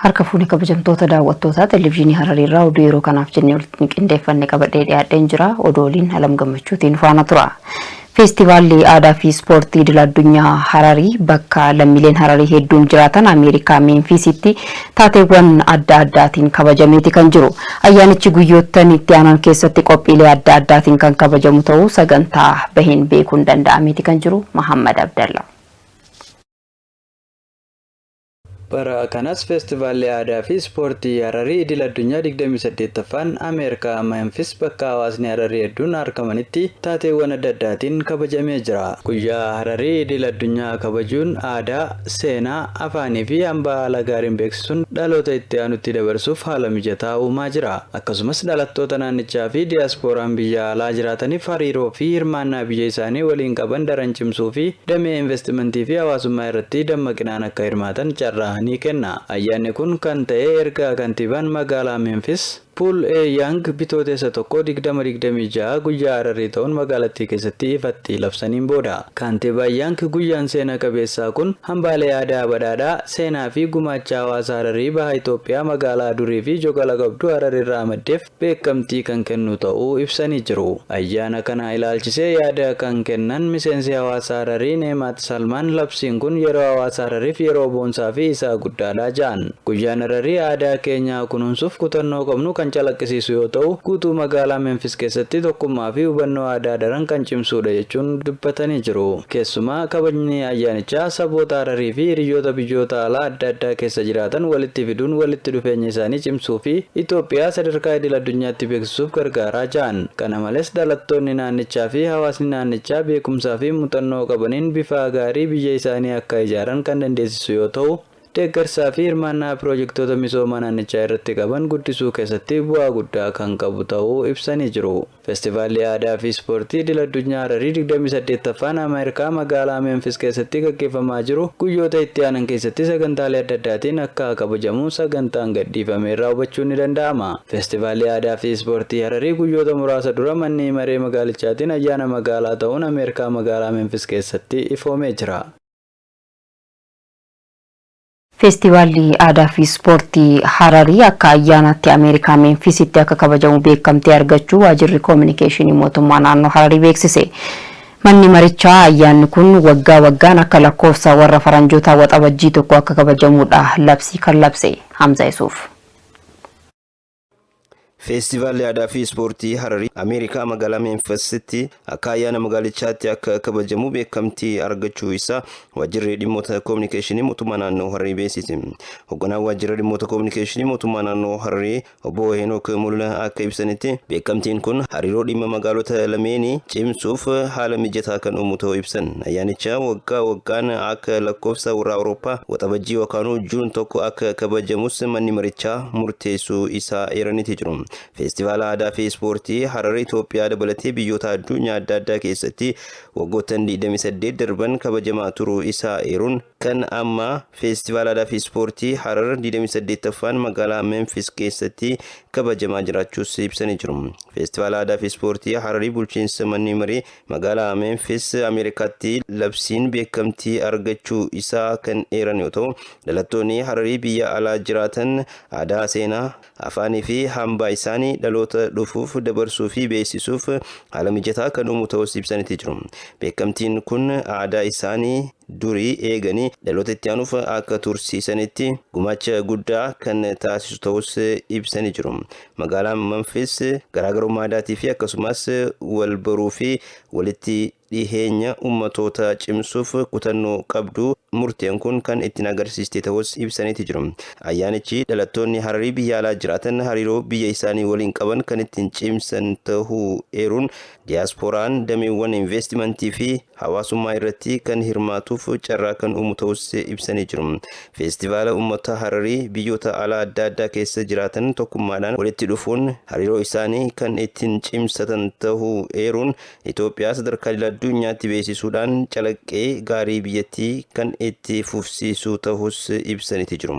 harka fuuni kabajamtoota daawwattoota televiizyinii Hararirraa oduu yeroo kanaaf jennee walitti qindeeffannee qabadhee dhiyaadheen jira. Odooliin Alam Gammachuutiin faana tura. Feestivaalli aadaa fi ispoortii idil addunyaa Hararii bakka lammiileen Hararii hedduun jiraatan Ameerikaa Memphisitti taateewwan adda addaatiin kabajameeti kan jiru. Ayyaanichi guyyoottan itti aanan keessatti qophiilee adda addaatiin kan kabajamu ta'uu sagantaa bahiin beekuun danda'ameeti kan jiru. Muhammad Abdalla. Bara kanas feestivaalli aadaa fi ispoortii Hararii idil addunyaa 28ffaan Ameerikaa Memphis bakka hawaasni Hararii hedduun argamanitti taateewwan adda addaatiin kabajamee jira. Guyyaa Hararii idil addunyaa kabajuun aadaa, seenaa, afaanii fi hambaa haala gaariin beeksisuun dhaloota itti aanutti dabarsuuf haala mijataa uumaa jira. Akkasumas dhalattoota naannichaa fi diiyaasporaan biyya alaa jiraataniif hariiroo fi hirmaannaa biyya isaanii waliin qaban daran cimsuu fi damee investimentii fi hawaasummaa irratti dammaqinaan akka hirmaatan carraa ni kenna. Ayyaanni kun kan ta'e erga kantiibaan magaalaa Memphis Pool A. Young bitootessa tokko 2026 guyyaa Hararii ta'uun magaalattii keessatti ifatti labsaniin booda. Kantiibaan Young guyyaan seenaa qabeessaa kun hambaalee aadaa badhaadhaa, seenaa fi gumaacha hawaasa Hararii baha Itoophiyaa magaalaa durii fi jogala qabdu Hararirraa maddeef beekamtii kan kennu ta'uu ibsanii jiru. Ayyaana kana ilaalchisee yaada kan kennan miseensi hawaasa Hararii Neemaat Salmaan labsiin kun yeroo hawaasa Harariif yeroo boonsaa fi isaa guddaadha jedhan. Guyyaan Hararii aadaa keenyaa kunuunsuuf kutannoo qabnu kan calaqqisiisu yoo ta'u guutuu magaalaa Memphis keessatti tokkummaa fi hubannoo aadaa daran kan cimsuudha jechuun dubbatanii jiru. Keessumaa kabajni ayyaanichaa saboota Hararii fi hiriyoota biyyoota alaa adda addaa keessa jiraatan walitti fiduun walitti dhufeenya isaanii cimsuu fi Itoophiyaa sadarkaa idil addunyaatti beeksisuuf gargaaraa jiran. Kana malees dhalattoonni naannichaa fi hawaasni naannichaa beekumsaa fi muuxannoo qabaniin bifa gaarii biyya isaanii akka ijaaran kan dandeessisu yoo ta'u deeggarsaa fi hirmaannaa piroojektota misooma naannichaa irratti qaban guddisuu keessatti bu'aa guddaa kan qabu ta'uu ibsanii jiru. Feestivaalli aadaa fi ispoortii idil addunyaa Hararii 28ffaan Ameerikaa magaalaa Memphis keessatti gaggeeffamaa jiru guyyoota itti aanan keessatti sagantaalee adda addaatiin akka kabajamu sagantaan gadhiifame irraa hubachuun ni danda'ama. Feestivaalli aadaa fi ispoortii Hararii guyyoota muraasa dura manni maree magaalichaatiin ayyaana magaalaa ta'uun Ameerikaa magaalaa Memphis keessatti ifoomee jira. Feestivaalli aadaa fi ispoortii Hararii akka ayyaanaatti Ameerikaa Memphisitti akka kabajamu beekamtii argachuu waajjirri koominikeeshinii mootummaa naannoo Hararii beeksise. Manni marichaa ayyaanni kun waggaa waggaan akka lakkoofsa warra faranjootaa waxabajjii tokko akka kabajamuudha labsii kan labse. Hamza Isuuf. Feestivaalli aadaa fi ispoortii Hararii Ameerikaa magaalaa Memphisitti akka ayyaana magaalichaatti akka kabajamu beekamtii argachuu isaa waajjirri dhimmoota koominikeeshinii mootummaa naannoo Hararii beeksise. Hoogganaan waajjira dhimmoota koominikeeshinii mootummaa naannoo Hararii obbo Henook Mul'aa akka ibsanitti beekamtiin kun hariiroo dhimma magaalota lameenii cimsuuf haala mijataa kan uumu ta'uu ibsan. Ayyaanicha waggaa waggaan akka lakkoofsa warra Awurooppaa waxabajjii yookaan juun tokko akka kabajamus manni marichaa murteessuu isaa eeraniiti jiru. Feestivaala aadaa fi ispoortii Hararii Itoophiyaa dabalatee biyyoota addunyaa adda addaa keessatti waggoottan 28 darban kabajamaa turuu isaa eeruun kan amma feestivaala aadaa fi ispoortii Harar 28ffaan magaalaa Memphis keessatti kabajamaa jiraachuus ibsanii jiru. Feestivaala aadaa fi ispoortii Hararii bulchiinsa manni maree magaalaa Memphis Ameerikaatti labsiin beekamtii argachuu isaa kan eeran yoo ta'u dhalattoonni Hararii biyya alaa jiraatan aadaa, seenaa, afaanii fi hambaa isaanii dhaloota dhufuuf dabarsuu fi beeksisuuf haala mijataa kan uumu ta'us ibsaniiti jiru. Beekamtiin kun aadaa isaanii durii eeganii dhaloota itti aanuuf akka tursiisanitti gumaacha guddaa kan taasisu ta'us ibsanii jiru. Magaalaan Memphis garaagarummaa aadaatii fi akkasumas wal baruu fi walitti dhiheenya ummatoota cimsuuf kutannoo qabdu. Murteen kun kan ittiin agarsiiste ta'us ibsaniiti jiru. Ayyaanichi dhalattoonni Hararii biyya alaa jiraatan hariiroo biyya isaanii waliin qaban kan ittiin cimsan ta'uu eeruun diiyaasporaan dameewwan investimentii fi hawaasummaa irratti kan hirmaatuuf carraa kan uumu ta'us ibsanii jiru. Feestivaala uummata Hararii biyyoota alaa adda addaa keessa jiraatan tokkummaadhaan walitti dhufuun hariiroo isaanii kan ittiin cimsatan ta'uu eeruun Itoophiyaa sadarkaa addunyaatti beeksisuudhaan calaqqee gaarii biyyattii kan itti fufsiisuu ta'us ibsaniiti jiru.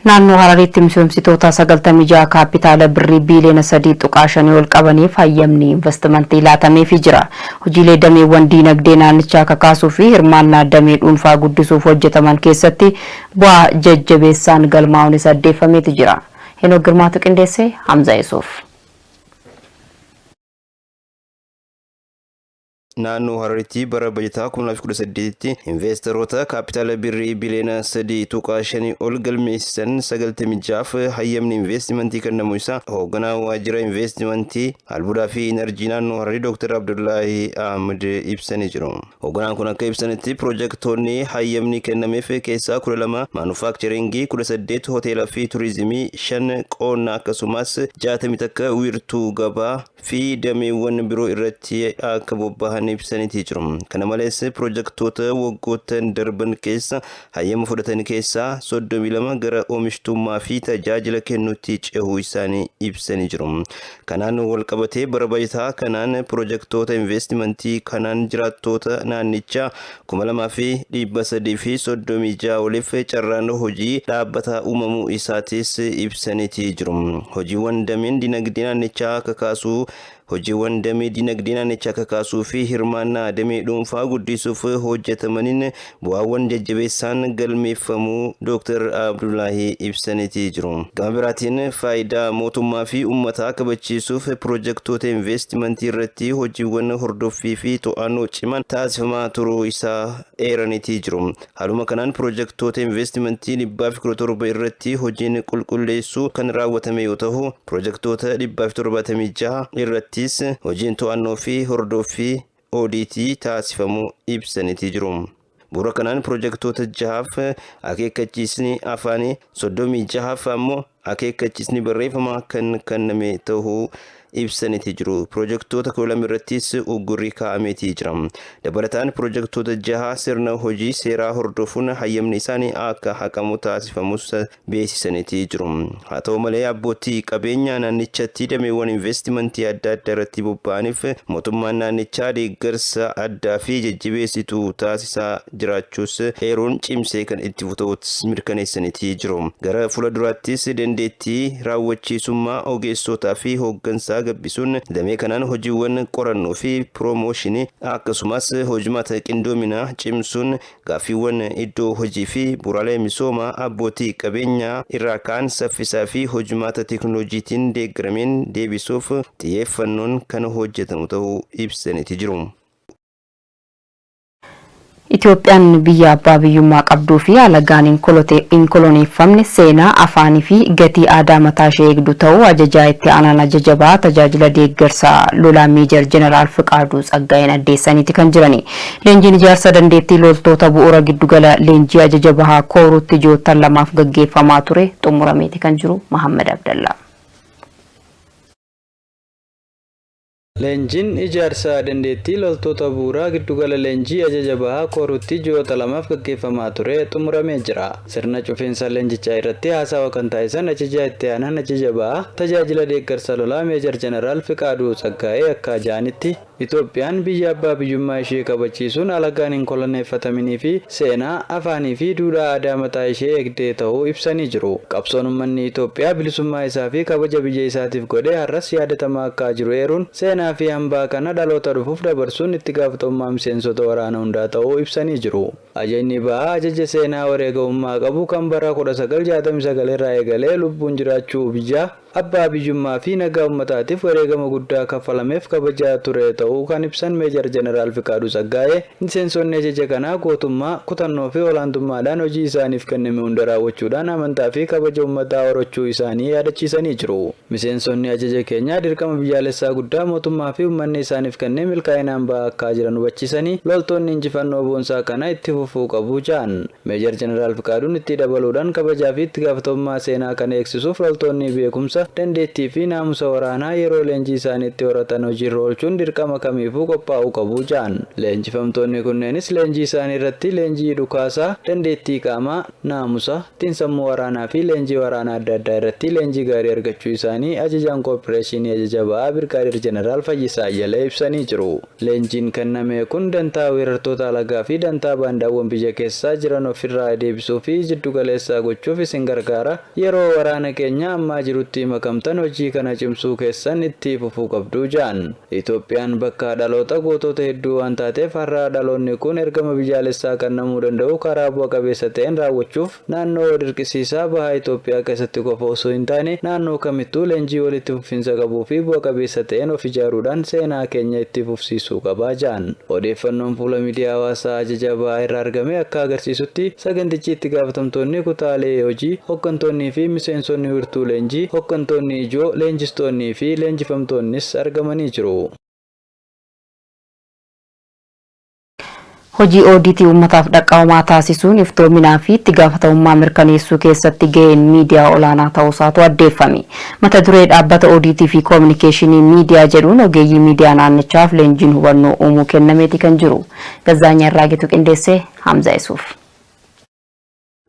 Naannoo Hararitti misoomsitoota 96 kaapitaala birrii biiliyoona 3.5 ol qabaniif hayyamni investimentii laatameefii jira. Hojiilee dameewwan diinagdee naannichaa kakaasuu fi hirmaannaa damee dhuunfaa guddisuuf hojjetaman keessatti bu'aa jajjabeessaan galmaa'uun isa addeeffameeti jira. Henook Girmaatu qindeesse Hamza Yusuf. naannoo Hararitti bara bajataa 2018tti investoroota kaapitaala birrii biiliyoona 3.5 ol galmeessisan 96 hayyamni investimentii kennamu isaa hoogganaa waajjira investimentii albuudaa fi enerjii naannoo Hararii Dr. Abdullahi Ahmed ibsanii jiru. Hoogganaan kun akka ibsanitti piroojeektoonni hayyamni kennameef keessaa 12 maanufaaktcharingii, 18 hoteelaa fi turizimii, 5 qonnaa akkasumas 60 takka wiirtuu gabaa fi dameewwan biroo irratti akka bobbahan ibsaniiti jiru. Kana malees piroojeektoota waggoottan darban keessa hayyama fudhatan keessaa 32 gara oomishtummaa fi tajaajila kennuutti cehuu isaanii ibsanii jiru. Kanaan wal qabatee bara bajataa kanaan piroojeektoota investimentii kanaan jiraattoota naannichaa 2336 oliif carraan hojii dhaabbataa uumamuu isaatis ibsaniiti jiru. Hojiiwwan dameen dinagdee naannichaa kakaasuu hojiiwwan damee dinagdee naannichaa kakaasuu fi hirmaannaa damee dhuunfaa guddisuuf hojjetamaniin bu'aawwan jajjabeessaan galmeeffamuu Dr. Abdullahi ibsaniiti jiru. Gama biraatiin faayidaa mootummaa fi uummataa kabachiisuuf piroojeektoota investimentii irratti hojiiwwan hordoffii fi to'annoo cimaan taasifamaa turuu isaa eeraniiti jiru. Haaluma kanaan piroojeektoota investimentii 117 irratti hojiin qulqulleessuu kan raawwatame yoo ta'u, piroojeektoota 176 irratti hojiin to'annoo fi hordoffii oodiitii taasifamuu ibsaniiti jiru. Bu'uura kanaan piroojeektoota 6 akeekkachiisni afaanii 36 ammoo akeekkachiisni barreeffamaa kan kenname ta'uu ibsaniiti jiru. Piroojeektoota 12 irrattis uggurri kaa'ameeti jira. Dabalataan piroojeektoota 6 sirna hojii seeraa hordofuun hayyamni isaanii akka haqamu taasifamus beeksisaniiti jiru. Haa ta'u malee abbootii qabeenyaa naannichatti dameewwan investimentii adda addaa irratti bobba'aniif mootummaan naannichaa deeggarsa addaa fi jajjabeessituu taasisaa jiraachuus eeruun cimsee kan itti fufuus mirkaneessaniiti jiru. Gara fuulduraattis dandeettii raawwachiisummaa ogeessotaa fi hooggansaa gabbisuun damee kanaan hojiiwwan qorannoo fi piroomooshinii akkasumas hojimaata qindoominaa cimsuun gaaffiiwwan iddoo hojii fi bu'uuraalee misoomaa abbootii qabeenyaa irraa kaan saffisaa fi hojimaata teekinooloojiitiin deeggarameen deebisuuf xiyyeeffannoon kan hojjetamu ta'uu ibsaniiti jiru. Itoophiyaan biyya abbaa biyyummaa qabduu fi alagaan hin koloneeffamne seenaa afaanii fi gatii aadaa mataa ishee eegdu ta'uu ajajaa itti aanaan ajaja bahaa tajaajila deeggarsa lolaa meejar jeneraal Fiqaaduu Tsaggaayeen addeessaniiti kan jirani. Leenjiin ijaarsa dandeettii loltoota bu'uura giddugala leenjii ajaja bahaa kooruutti ji'oottan lamaaf gaggeeffamaa ture xumurameeti kan jiru Muhammad Abdallaa. Leenjiin ijaarsa dandeettii loltoota bu'uuraa giddugala leenjii ajaja bahaa kooruutti ji'oota lamaaf gaggeeffamaa ture xumuramee jira. Sirna cufiinsa leenjichaa irratti haasawa kan taasisan ajajaa itti aanaan ajaja bahaa tajaajila deeggarsa lolaa meejar jeneraal Fiqaaduu Tsaggaayee akka jaanitti Itoophiyaan biyya abbaa biyyummaa ishee kabachiisuun alagaan hin koloneeffataminii fi seenaa afaanii fi duudhaa aadaa mataa ishee eegdee ta'uu ibsanii jiru. Qabsoon uummanni Itoophiyaa bilisummaa isaa fi kabaja biyya isaatiif godhe har'as yaadatamaa akka jiru eeruun seenaa fi hambaa kana dhaloota dhufuuf dabarsuun itti gaafatamummaa miseensota waraana hundaa ta'uu ibsanii jiru. Ajajni bahaa ajaja seenaa wareegamummaa qabu kan bara 1969 irraa eegalee lubbuun jiraachuu biyyaa abbaa biyyummaa fi nagaa uummataatiif wareegama guddaa kaffalameef kabajaa ture ta'uu kan ibsan meejar jeneraal Fiqaaduu Tsaggaayee miseensonni ajaja kanaa gootummaa, kutannoo fi olaantummaadhaan hojii isaaniif kenname hunda raawwachuudhaan amantaa fi kabaja uummataa horachuu isaanii yaadachiisanii jiru. Miseensonni ajaja keenyaa dirqama biyyaalessaa guddaa mootummaa fi uummanni isaaniif kennee milkaa'inaan bahaa akka jiran hubachiisanii loltoonni injifannoo boonsaa kana itti fufuu qabu jedhan. Meejar jeneraal Fiqaaduun itti dabaluudhaan kabajaa fi itti gaafatamummaa seenaa kana eegsisuuf loltoonni beekumsa dandeettii fi naamusa waraanaa yeroo leenjii isaaniitti horatan hojiirra oolchuun dirqama kamiifuu qophaa'uu qabu jaan. Leenjifamtoonni kunneenis leenjii isaanii irratti leenjii dhukaasaa, dandeettii qaamaa, naamusa, xiinsammuu waraanaa fi leenjii waraanaa adda addaa irratti leenjii gaarii argachuu isaanii ajajaan kooppireeshinii ajaja ba'aa Birgaadeer Jeneraal Fayyisaa Ayyalee ibsanii jiru. Leenjiin kenname kun dantaa weerartoota alagaa fi dantaa baandaawwan biyya keessaa jiran ofirraa deebisuu fi jiddu galeessaa gochuuf isin gargaara. Yeroo waraana keenya ammaa jirutti makamtan hojii kana cimsuu keessan itti fufuu qabdu jaan. Itoophiyaan bakka dhaloota gootota hedduu waan taateef har'a dhaloonni kun ergama biyyaalessaa kennamuu danda'u karaa bu'a qabeessa ta'een raawwachuuf naannoo dirqisiisaa bahaa Itoophiyaa keessatti qofa osoo hin taane naannoo kamittuu leenjii walitti fufiinsa qabuu fi bu'a qabeessa ta'een of ijaaruudhaan seenaa keenya itti fufsiisuu qaba jaan. Odeeffannoon fuula miidiyaa hawaasaa ajaja ba'aa irraa argame akka agarsiisutti sagantichi itti gaafatamtoonni kutaalee hojii, hooggantoonnii fi miseensonni wiirtuu leenjii, hooggantoonni ijoo, leenjistoonnii fi leenjifamtoonnis argamanii jiru. Hojii oodiitii uummataaf dhaqqabamaa taasisuun iftoominaa fi itti gaafatamummaa mirkaneessuu keessatti gaheen miidiyaa olaanaa ta'uusaatu addeeffame. Mata duree dhaabbata oodiitii fi koominikeeshinii miidiyaa jedhuun ogeeyyii miidiyaa naannichaaf leenjiin hubannoo uumuu kennameeti kan jiru. Gazzaanya Irraageetu qindeessee Hamza Isuuf.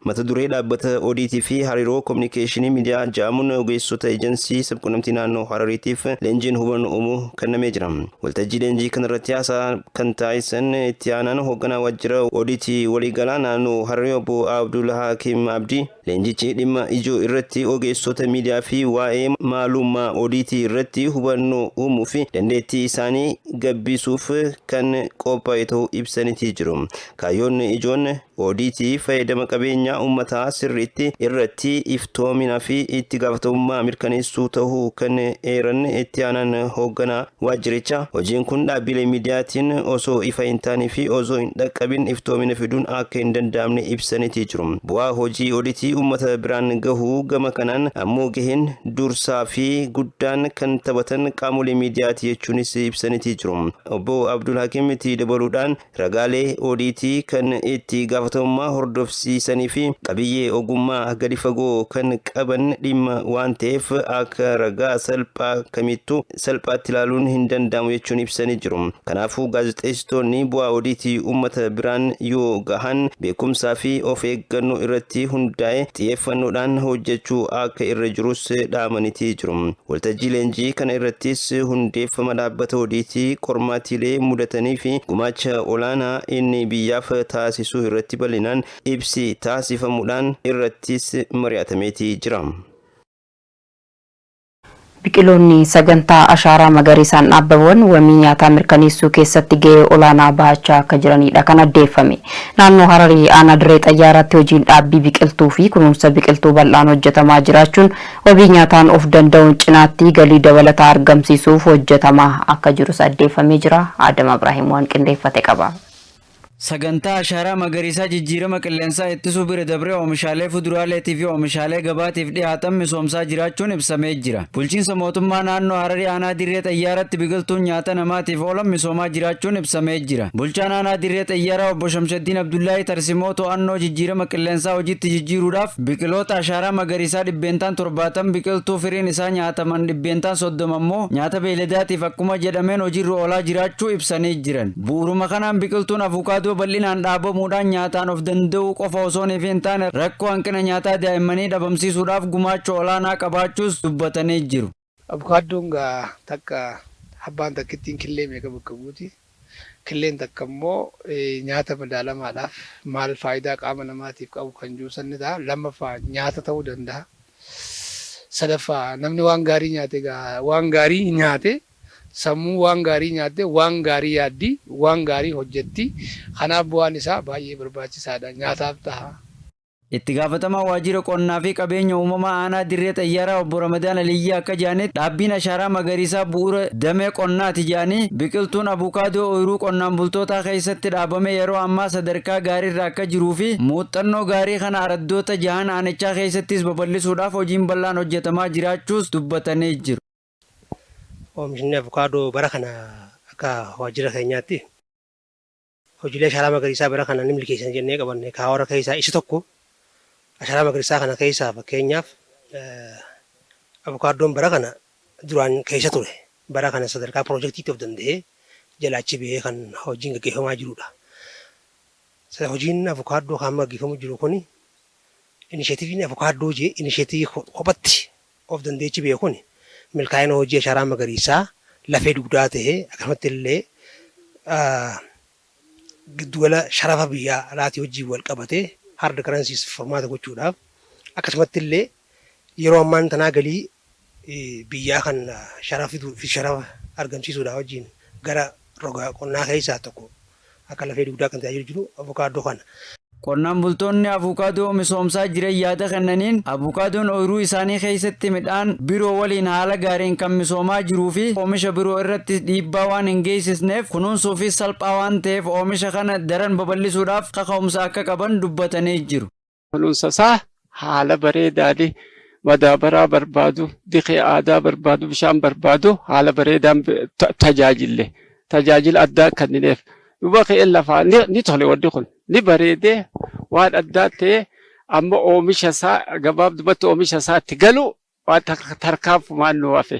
Mata duree dhaabbata oodiitii fi hariiroo koominikeeshinii miidiyaa jedhamuun ogeessota eejensii sabquunnamtii naannoo Harariitiif leenjiin hubannoo uumuu kennamee jira. Waltajjii leenjii kanarratti haasaa kan taasisan itti aanaan hoogganaa waajjira oodiitii waliigalaa naannoo Hararii obbo Abdul Hakim Abdii leenjichi dhimma ijoo irratti ogeessota miidiyaa fi waa'ee maalummaa oodiitii irratti hubannoo uumuu fi dandeettii isaanii gabbisuuf kan qophaa'e ta'uu ibsanii jiru. Kaayyoon ijoon oodiitii fayyadama qabeenya ummataa sirriitti irratti iftoominaa fi itti gaafatamummaa mirkaneessuu ta'uu kan eeran itti aanaan hoogganaa waajjirichaa. Hojiin kun dhaabbilee miidiyaatiin osoo ifa hin taane fi osoo hin dhaqqabin iftoomina fiduun akka hin danda'amne ibsanii jiru. Bu'aa hojii oodiitii ummata biraan gahuu gama kanaan ammoo gaheen dursaa fi guddaan kan taphatan qaamolee miidiyaati jechuunis ibsanii jiru. Obbo Abdul Hakim itti dabaluudhaan ragaalee oodiitii kan itti gaafatamummaa hordofsiisanii fi qabiyyee ogummaa gadi fagoo kan qaban dhimma waan ta'eef akka ragaa salphaa kamittuu salphaatti ilaaluun hin danda'amu jechuun ibsanii jiru. Kanaafuu gaazexeessitoonni bu'aa oodiitii uummata biraan yoo gahan beekumsaa fi of eeggannoo irratti hundaa'e xiyyeeffannoodhaan hojjechuu akka irra jirus dhaamanii jiru. Waltajjii leenjii kana irrattis hundeeffama dhaabbata oodiitii qormaatiilee mudatanii fi gumaacha olaanaa inni biyyaaf taasisuu irratti bal'inaan ibsi taasifamuudhaan irrattis mari'atameetii jira. Biqiloonni sagantaa ashaaraa magariisaan dhaabbaman wabii nyaataa mirkaneessuu keessatti gahee olaanaa bahachaa akka jiranidha kan addeeffame. Naannoo Hararii aanaa dirree xayyaaraatti hojiin dhaabbii biqiltuu fi kunuunsa biqiltuu bal'aan hojjetamaa jiraachuun wabii nyaataan of danda'uun cinaatti galii dabalataa argamsiisuuf hojjetamaa akka jirus addeeffamee jira. Adam Abrahiim waan qindeeffate qaba. Sagantaa ashaaraa magariisaa jijjiirama qilleensaa ittisuu bira dabree oomishaalee fuduraaleetii fi oomishaalee gabaatiif dhiyaatan misoomsaa jiraachuun ibsamee jira. Bulchiinsa mootummaa naannoo Hararii aanaa dirree xayyaaratti biqiltuun nyaata namaatiif oolan misoomaa jiraachuun ibsamee jira. Bulchaan aanaa dirree xayyaaraa obbo Shamshaddiin Abdullaahi Tarsimoo to'annoo jijjiirama qilleensaa hojiitti jijjiiruudhaaf biqiloota ashaaraa magariisaa 70 biqiltuu firiin isaa nyaataman 30 immoo nyaata beeladaatiif akkuma jedhameen hojiirra oolaa jiraachuu ibsanii jiran. Bu'uuruma kanaan biqiltuun avukaadoo bal'inaan dhaabamuudhaan nyaataan of danda'uu qofa osoo hin taane rakkoo hanqina nyaataa daa'immanii dhabamsiisuudhaaf gumaacha olaanaa qabaachuus dubbatanii jiru. Avukaadoon takka abbaan takkittiin killee meeqa bakka buuti. Killeen takka immoo nyaata madaalamaadhaaf maal faayidaa qaama namaatiif qabu kan juusanni ta'a. Lammaffaa nyaata ta'uu danda'a. Sadaffaa namni waan gaarii nyaate sammuu waan gaarii nyaatte waan gaarii yaaddi waan gaarii hojjetti. Kanaaf bu'aan isaa baay'ee barbaachisaadha. Nyaataaf ta'a. Itti gaafatamaa waajjira qonnaa fi qabeenya uumamaa aanaa dirree xayyaaraa obbo Ramadaan Aliyyaa akka jedhanitti dhaabbiin ashaaraa magariisaa bu'uura damee qonnaati jedhanii biqiltuun abukaadoo ooyiruu qonnaan bultootaa keessatti dhaabame yeroo ammaa sadarkaa gaariirra akka jiruu fi muuxannoo gaarii kana araddoota jahan aanichaa keessattis babal'isuudhaaf hojiin bal'aan hojjetamaa jiraachuus dubbatanii jiru. Oomishni abukaadoo bara kana akka waajjira keenyaatti hojiilee ashaaraa magariisaa bara kana ni milkeessan jennee qabanne kaawara keessaa isa tokko. Ashaaraa magariisaa kana keessaa fakkeenyaaf avukaadoon bara kana duraan keessa ture. Bara kana sadarkaa piroojeektiitti of danda'ee jalaachi ba'ee kan hojiin gaggeeffamaa jirudha. Hojiin avukaadoo kan gaggeeffamu jiru kuni inisheetiiviin avukaadoo jee inisheetiivii kophatti of dandeechi ba'e kuni milkaa'ina hojii ashaaraa magariisaa lafee dugdaa ta'ee akkasumatti illee giddugala sharafa biyyaa alaatii hojii wal qabatee hard currencies formaata gochuudhaaf akkasumatti illee yeroo ammaan tanaa galii biyyaa kan sharafa argamsiisuudhaaf wajjin gara roga qonnaa keessaa tokko akka lafee dugdaa kan tajaajilu jiru avukaadoo kana. Qonnaan bultoonni avukaadoo misoomsaa jiran yaada kennaniin avukaadoon ooyiruu isaanii keessatti midhaan biroo waliin haala gaariin kan misoomaa jiruu fi oomisha biroo irratti dhiibbaa waan hin geessisneef kunuunsuu fi salphaa waan ta'eef oomisha kana daran babal'isuudhaaf kaka'umsa akka qaban dubbatanii jiru. Kunuunsasaa haala bareedaadhaan madaabaraa barbaadu, dhiqee aadaa barbaadu, bishaan barbaadu haala bareedaan tajaajila addaa kennineef. Duuba ka'ee lafaa ni tole waddi kun ni bareedee waan addaa ta'e amma oomisha isaa gabaabdumatti oomisha isaatti galu waan tarkaanfumaan nu hafe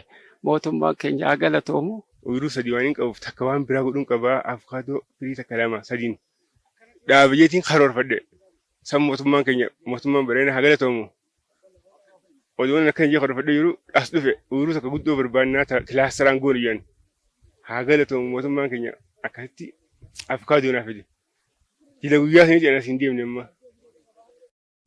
mootummaan keenya haa galatoomu. Ooyiruu sadii waan hin qabuuf takka waan biraa godhuun qabaa avukaadoo firii takka lama sadiin dhaabbiyyaatiin karoorfadhe san mootummaan keenya mootummaan bareedina haa galatoomu. Oduun akka hin karoorfadhe jiru as dhufe ooyiruu takka guddoo barbaannaa kilaastaraan goonu jedhan haa galatoomu mootummaan keenya akkasitti. Avukaadoo naaf fide. Jila guyyaa sanii jedhan asiin deemne amma.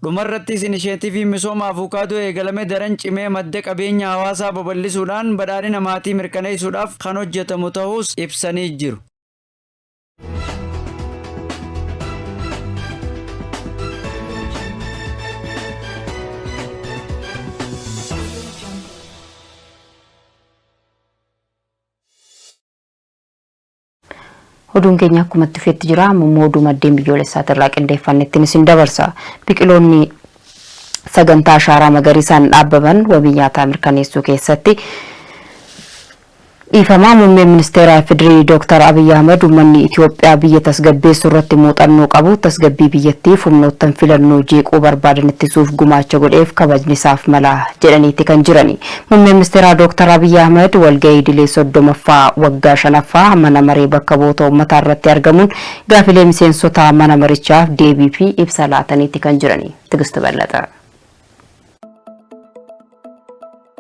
Dhumarrattis inisheetiivii misooma avukaadoo eegalame daran cimee madda qabeenya hawaasaa babal'isuudhaan badhaadhina maatii mirkaneessuudhaaf kan hojjetamu ta'us ibsanii jiru. Oduun keenya akkuma itti fufetti jira ammoo oduu maddeen biyyoolessaati irraa qindeeffannetti isin dabarsa. Biqiloonni sagantaa ashaaraa magariisaan dhaabbaman wabii nyaataa mirkaneessuu keessatti dhiifamaa muummee ministeeraa Federii Dr. Abiy Ahmed uummanni Itoophiyaa biyya tasgabbeessuu irratti muuxannoo qabu tasgabbii biyyattiif humnoottan filannoo jeequu barbaadan ittisuuf gumaacha godheef kabajni isaaf mala jedhaniiti kan jirani. Muummee ministeeraa Dr. Abiy Ahmed walgahii idilee 30ffaa waggaa 5ffaa mana maree bakka bu'oota uummataa irratti argamuun gaafilee miseensota mana marichaaf deebii fi ibsa laataniiti kan jirani. Tigistu Ballataa.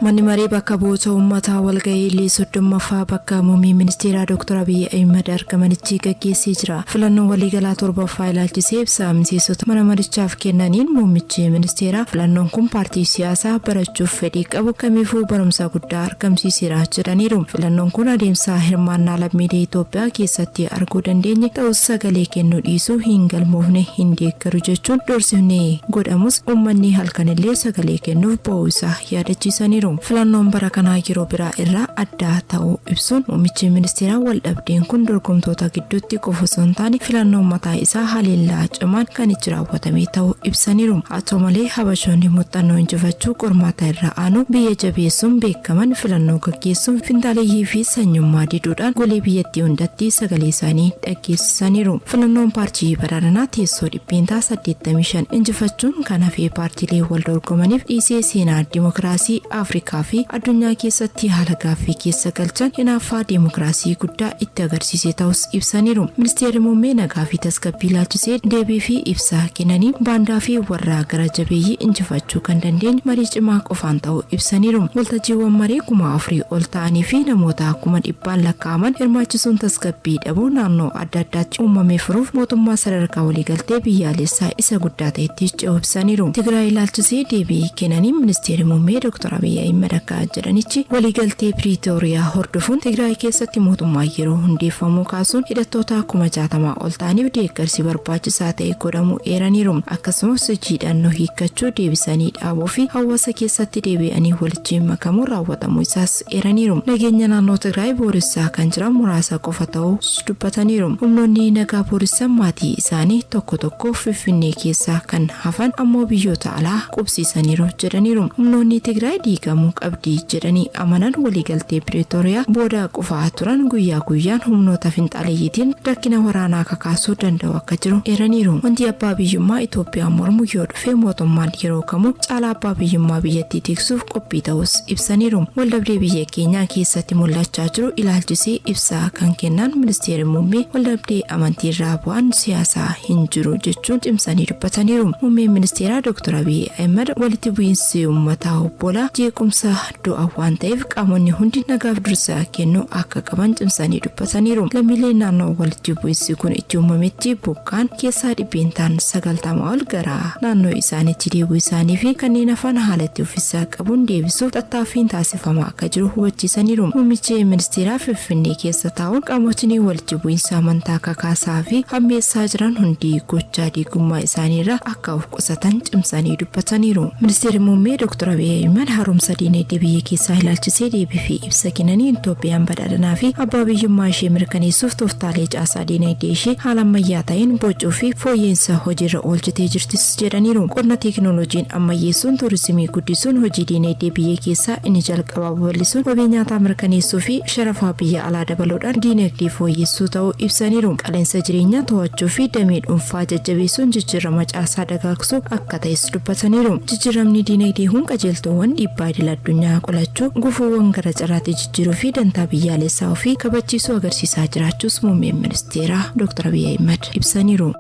Manni maree bakka bu'oota uummataa walgahii idilee 30ffaa bakka muummee ministeeraa Dr. Abiy Ahmed argamanitti gaggeessee jira. Filannoo waliigalaa 7ffaa ilaalchisee ibsa miseensota mana marichaaf kennaniin muummichi ministeeraa filannoon kun paartii siyaasaa barachuuf fedhii qabu kamiifuu barumsa guddaa argamsiiseera jedhaniiru. Filannoon kun adeemsa hirmaannaa lammiilee Itoophiyaa keessatti arguu dandeenye ta'us sagalee kennuu dhiisuu hin galmoofne hin deeggaru jechuun doorsifni godhamus uummanni halkanillee sagalee kennuuf ba'uu isaa yaadachiisaniiru. Filannoon bara kanaa yeroo biraa irraa adda ta'uu ibsuun muummichi ministeeraa waldhabdeen kun dorgomtoota gidduutti qofa osoo hin taane filannoon mataa isaa haleellaa cimaan kan itti raawwatame ta'uu ibsaniiru. Haa ta'u malee habashoonni muuxannoo injifachuu qormaata irra aanu biyya jabeessuun beekaman filannoo gaggeessuun finxaaleeyyii fi sanyummaa diduudhaan golee biyyattii hundatti sagalee isaanii dhageessisaniiru. Filannoon paartii badhaadhinaa teessoo dhibbeentaa 85 injifachuun kan hafee paartiilee wal dorgomaniif dhiisee seenaa dimokiraasii Afrikaa fi addunyaa keessatti haala gaaffii keessa galchan hinaaffaa dimokiraasii guddaa itti agarsiise ta'us ibsaniiru. Ministeerri muummee nagaa fi tasgabbii ilaalchisee deebii fi ibsa kennanii baandaa fi warraa gara jabeeyyii injifachuu kan dandeenye marii cimaa qofaan ta'uu ibsaniiru. Waltajjiiwwan marii 4,000 ol ta'anii fi namoota 100,000 lakkaa'aman hirmaachisuun tasgabbii dhabuu naannoo adda addaatti uumamee furuuf mootummaa sadarkaa waliigaltee biyyaalessaa isa guddaa ta'etti ce'uu ibsaniiru. Tigraay ilaalchisee deebii kennanii ministeerri muummee Dr. Abiy Ahmed akka jedhanichi waliigaltee Pretoria hordofuun Tigraay keessatti mootummaa yeroo hundeeffamuu kaasuun hidhattoota 60,000 ol ta'aniif deeggarsi barbaachisaa ta'e godhamuu eeraniiru. Akkasumas jiidhannoo hiikkachuu deebisanii dhaabuu fi hawaasa keessatti deebi'anii walitti makamuu raawwatamuu isaas eeraniiru. Nageenya naannoo Tigraay booressaa kan jiran muraasa qofa ta'uu dubbataniiru. Humnoonni nagaa booressan maatii isaanii tokko tokko Finfinnee keessaa kan hafan ammoo biyyoota alaa qubsiisaniiru jedhaniiru. Humnoonni Tigraay diigamu eegamuu qabdi jedhanii amanan waliigaltee Pretoria booda qofaa turan guyyaa guyyaan humnoota finxaaleeyyiitiin rakkina waraanaa kakaasuu danda'u akka jiru eeraniiru. Wanti abbaa biyyummaa Itoophiyaa mormu yoo dhufe mootummaan yeroo kamuu caalaa abbaa biyyummaa biyyattii tiksuuf qophii ta'us ibsaniiru. Waldhabdee biyya keenyaa keessatti mul'achaa jiru ilaalchisee ibsaa kan kennan ministeerri muummee waldhabdee amantii irraa bu'aan siyaasaa hin jiru jechuun cimsanii dubbataniiru. Muummeen ministeeraa Dr. Abiy Ahmed walitti bu'iinsi uummataa obbolaa jeequmsa du'a waan ta'eef qaamonni hundi nagaaf dursa kennuu akka qaban cimsanii dubbataniiru. Lammiileen naannoo walitti bu'iinsi kun itti uumametti buqqaan keessaa dhibbeentaan 90 ol gara naannoo isaaniitti deebi'uu isaanii fi kanneen hafan haalatti ofiisaa qabuun deebisuuf tattaaffiin taasifamaa akka jiru hubachiisaniiru. Muummichi ministeeraa Finfinnee keessa taa'uun qaamotni walitti bu'iinsa amantaa kakaasaa fi hammeessaa jiran hundi gochaa diigummaa isaaniirraa akka of qusatan cimsanii dubbataniiru. Ministeerri muummee Dr. Abiy Ahmed haaromsa diinagdee biyya keessaa ilaalchisee deebii fi ibsa kennaniin Itoophiyaan badhaadhinaa fi abbaa biyyummaa ishee mirkaneessuuf tooftaalee caasaa diinagdee ishee haala ammayyaa ta'een bocuu fi fooyya'insa hojiirra oolchitee jirtis jedhaniiru. Qonna teekinooloojiin ammayyeessuun tuurizimii guddisuun hojii diinagdee biyya keessaa inni jalqabaa babal'isuun wabii nyaataa mirkaneessuu fi sharafaa biyya alaa dabaluudhaan diinagdee fooyyessuu ta'uu ibsaniiru. Qaala'insa jireenyaa to'achuu fi damee dhuunfaa jajjabeessuun jijjiirama caasaa dagaagsuu akka ta'es dubbataniiru. Jijjiiramni diinagdee kun qajeeltowwan dhiibbaa idil-addunyaa qolachuu, gufuuwwan gara caraatti jijjiiruu fi dantaa biyyaalessaa ofii kabachiisuu agarsiisaa jiraachuus muummeen ministeeraa Dr. Abiy Ahmed ibsaniiru.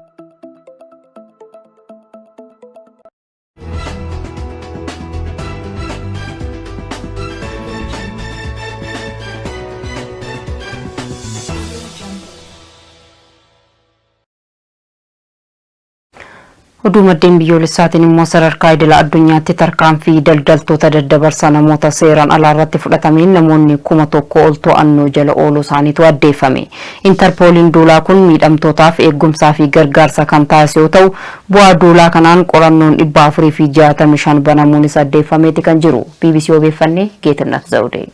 Oduu maddeen biyyoolessaatiin immoo sadarkaa idila addunyaatti tarkaanfii daldaltoota daddabarsa namoota seeraan alaa irratti fudhatameen namoonni 1,000 ol to'annoo jala ooluu isaaniitu addeeffame. Interpooliin duulaa kun miidhamtootaaf eegumsaa fi gargaarsa kan taasisu yoo ta'u, bu'aa duulaa kanaan qorannoon 465 banamuunis addeeffameeti kan jiru. BBC odeeffannee Geetinnat Zawudee.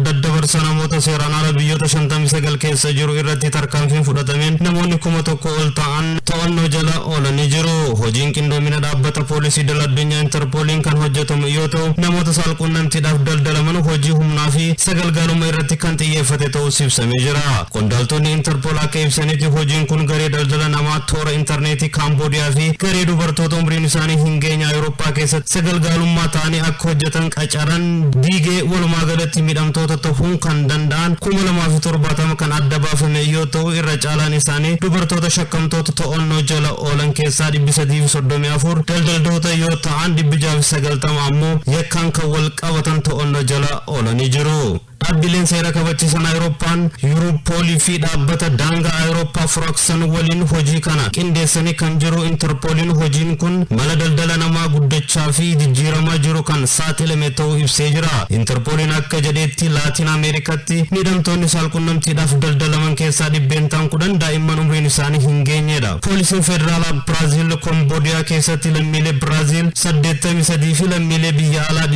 daddabarsa namoota seeraan ala biyyoota 59 keessa jiru irratti tarkaanfiin fudhatameen namoonni 1,000 ol ta'an to'annoo jala oolanii jiru. Hojiin qindoomina dhaabbata poolisii idil-addunyaa Interpooliin kan hojjetamu yoo ta'u, namoota saalqunnamtiidhaaf daldalaman hojii humnaa fi sagalgalummaa irratti kan xiyyeeffate ta'uus ibsamee jira. Qondaaltonni Interpool akka ibsanitti hojiin kun garee daldala namaa toora intarneetii Kaamboodiyaa fi garee dubartoota umriin isaanii hin geenye Awurooppaa keessatti sagalgalummaa ta'anii akka hojjetan qacaran diigee walumaa galatti miidhamtoota ta'uun kan danda'an 270 kan adda baafame yoo ta'u, irra caalaan isaanii dubartoota shakkamtoota to'annoo jala oolan keessaa 334 daldaltoota yoo ta'an 690 ammoo yakkaan kan wal qabatan to'annoo jala oolanii jiru. Dhaabbileen seera kabachiisan Awurooppaan Yuuropoolii fi dhaabbata daangaa Awurooppaa Frooksan waliin hojii kana qindeessanii kan jiru. Interpooliin hojiin kun mala daldala namaa guddachaa fi jijjiiramaa jiru kan saaxilame ta'uu ibsee jira. Interpooliin akka jedhetti Laatiin Ameerikaatti miidhamtoonni saalqunnamtiidhaaf daldalaman keessaa 10 daa'imman umriin isaanii hin geenyedha. Poolisiin federaalaa Biraaziil Komboodiyaa keessatti lammiilee Biraaziil 83 fi lammiilee biyya alaa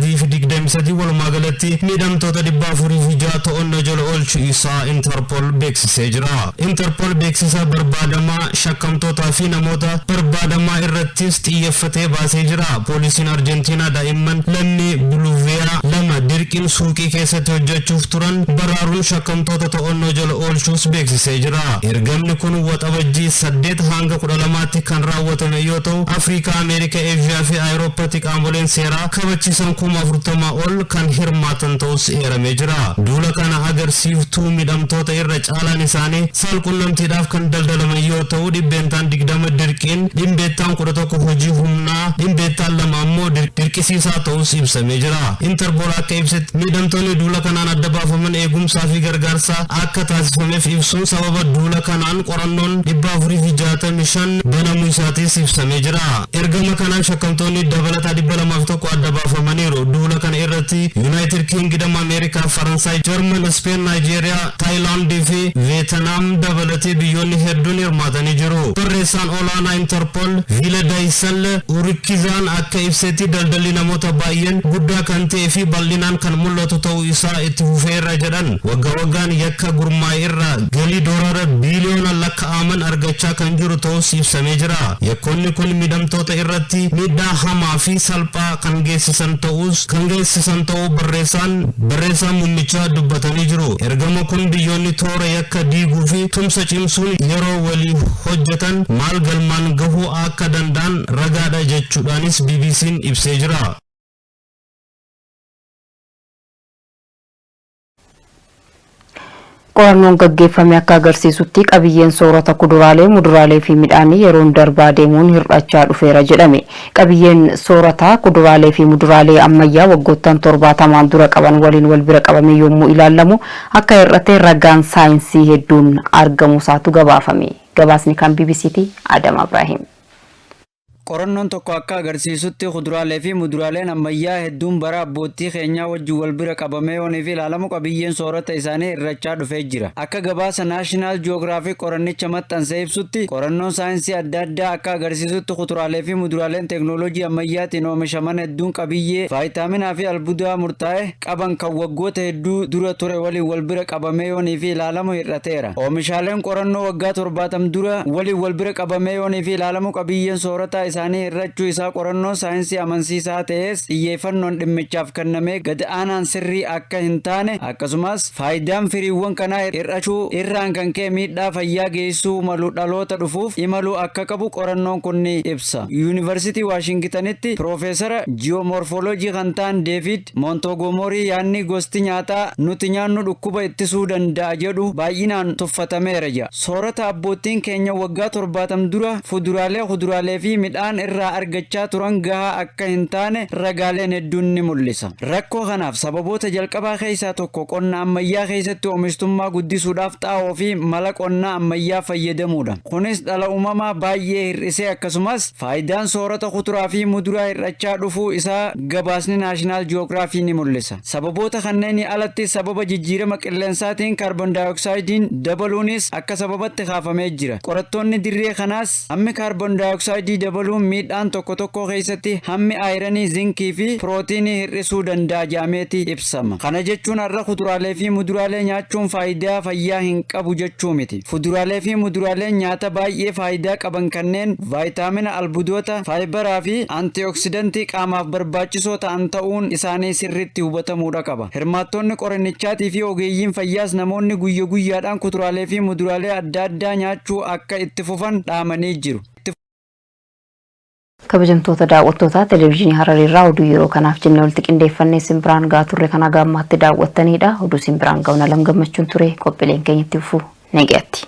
323 walumaa galatti miidhamtoota 406 to'annoo jala oolchuu isaa Interpool beeksisee jira. Interpool beeksisa barbaadamaa shakkamtootaa fi namoota barbaadamaa irrattis xiyyeeffatee baasee jira. Poolisiin Arjentiinaa daa'imman lammii Buluviyaa 2 dirqiin suuqii keessatti hojjechuuf turan baraaruun shakkamtoota to'annoo jala oolchuus beeksisee jira. Ergamni kun waxabajjii 8 hanga 12tti kan raawwatame yoo ta'u, Afrikaa, Ameerikaa, Eeshiyaa fi Awurooppaatti qaamoleen seeraa kabachiisan 40 ol kan hirmaatan ta'us eeramee jira. Duula kana agarsiiftuu miidhamtoota irra caalaan isaanii saalqunnamtiidhaaf kan daldalaman yoo ta'u, dhibbeentaan 20 dirqiin, dhibbeettaan 11 hojii humnaa, dhibbeettaan 2 ammoo dirqisiisaa ta'us ibsamee jira. Interpool akka ibsetti miidhamtoonni duula kanaan adda baafaman eegumsaa fi gargaarsa akka taasifameef ibsuun sababa duula kanaan qorannoon 465 banamuu isaatis ibsamee jira. Ergama kanaan shakkamtoonni dabalataa 201 adda baafamaniiru. Duula kana irratti Yuunaayitid Kingdom, Ameerikaa Ameerika, Faransaay, Jarman, Spain, Nigeria, Thailand fi Vietnam dabalatee biyyoonni hedduun hirmaatanii jiru. Barreessaan olaanaa Interpol Ville Daysel Urikizaan akka ibsetti daldalli namoota baay'een guddaa kan ta'ee fi bal'inaan kan mul'atu ta'uu isaa itti fufeera jedhan. Waggaa waggaan yakka gurmaa'e irraa galii doolaara biiliyoona lakkaa'aman argachaa kan jiru ta'us ibsamee jira. Yakkoonni kun miidhamtoota irratti miidhaa hamaa fi salphaa kan geessisan ta'uu barreessaan muummichaa dubbatanii jiru. Ergama kun biyyoonni toora yakka diiguu fi tumsa cimsuun yeroo walii hojjetan maal galmaan gahuu akka danda'an ragaadha jechuudhaanis BBC'n ibsee jira. Qorannoon gaggeeffame akka agarsiisutti qabiyyeen soorata kuduraalee, muduraalee fi midhaanii yeroon darbaa deemuun hir'achaa dhufeera jedhame. Qabiyyeen soorata kuduraalee fi muduraalee ammayyaa waggoottan 70 dura qaban waliin wal bira qabame yommuu ilaalamu akka hir'ate ragaan saayinsii hedduun argamu isaatu gabaafame. Gabaasni kan BBC'ti Adam Ibrahim. Qorannoon tokko akka agarsiisutti kuduraalee fi muduraaleen ammayyaa hedduun bara abbootii keenyaa wajjin wal bira qabamee oonii fi ilaalamu qabiyyeen soorata isaanii hir'achaa dhufee jira. Akka gabaasa Naashinaal Ji'oogiraafii qorannicha maxxansee ibsutti qorannoon saayinsii adda addaa akka agarsiisutti kuduraalee fi muduraaleen teeknooloojii ammayyaatiin oomishaman hedduun qabiyyee vaayitaaminaa fi albuudaa murtaa'e qaban kan waggoota hedduu dura ture waliin wal bira qabamee oonii fi ilaalamu hir'ateera. Oomishaaleen qorannoo waggaa 70 dura waliin wal bira qabamee oonii fi ilaalamu qabiyyeen soorata isaanii hir'achuu isaa qorannoo saayinsii amansiisaa ta'es xiyyeeffannoon dhimmichaaf kennamee gad aanaan sirrii akka hin taane akkasumas faayidaan firiiwwan kanaa hir'achuu irraan kan ka'e miidhaa fayyaa geessisuu malu dhaloota dhufuuf imaluu akka qabu qorannoon kun ni ibsa. Yuunivarsiitii Waashingtanitti Piroofeesara Ji'oomorfooloojii kan ta'an Deevid Moontogomorii yaadni gosti nyaataa nuti nyaannu dhukkuba ittisuu danda'a jedhu baay'inaan tuffatameera jedha. Soorata abbootiin keenya waggaa 70 dura fuduraalee, kuduraalee fi midhaan irraa argachaa turan gahaa akka hin taane ragaaleen hedduun ni mul'isa. Rakkoo kanaaf sababoota jalqabaa keessaa tokko qonna ammayyaa keessatti oomishtummaa guddisuudhaaf xaa'oo fi mala qonnaa ammayyaa fayyadamuudha. Kunis dhala uumamaa baay'ee hir'isee akkasumas faayidaan soorata kuduraa fi muduraa hir'achaa dhufuu isaa gabaasni Naashinaal Ji'oogiraafii ni mul'isa. Sababoota kanneen alatti sababa jijjiirama qilleensaatiin kaarboon daayoksaaydiin dabaluunis akka sababatti kaafamee jira. Qorattoonni dirree kanaas hammi kaarboon daayoksaayidii dabaluun miidhaan tokko tokko keessatti hammi aayiranii, zinkii fi pirootiinii hir'isuu danda'a jedhameeti ibsama. Kana jechuun har'a kuduraalee fi muduraalee nyaachuun faayidaa fayyaa hin qabu jechuu miti. Fuduraalee fi muduraaleen nyaata baay'ee faayidaa qaban kanneen vaayitaamina, albuudota, faayibaraa fi antioksidantii qaamaaf barbaachisoo ta'an ta'uun isaanii sirriitti hubatamuudha qaba. Hirmaattonni qorannichaatii fi ogeeyyiin fayyaas namoonni guyyaa guyyaadhaan kuduraalee fi muduraalee adda addaa nyaachuu akka itti fufan dhaamanii jiru. Kabajamtoota daawwattoota televezyiinii Harariirraa oduu yeroo kanaaf jennee walitti qindeeffannee simbiraan gaa turre kana gaammaatti daawwattanidha. Oduu simbiraan gaa'una lam gammachuun ture qophiileen keenyatti fufuu nagaatti.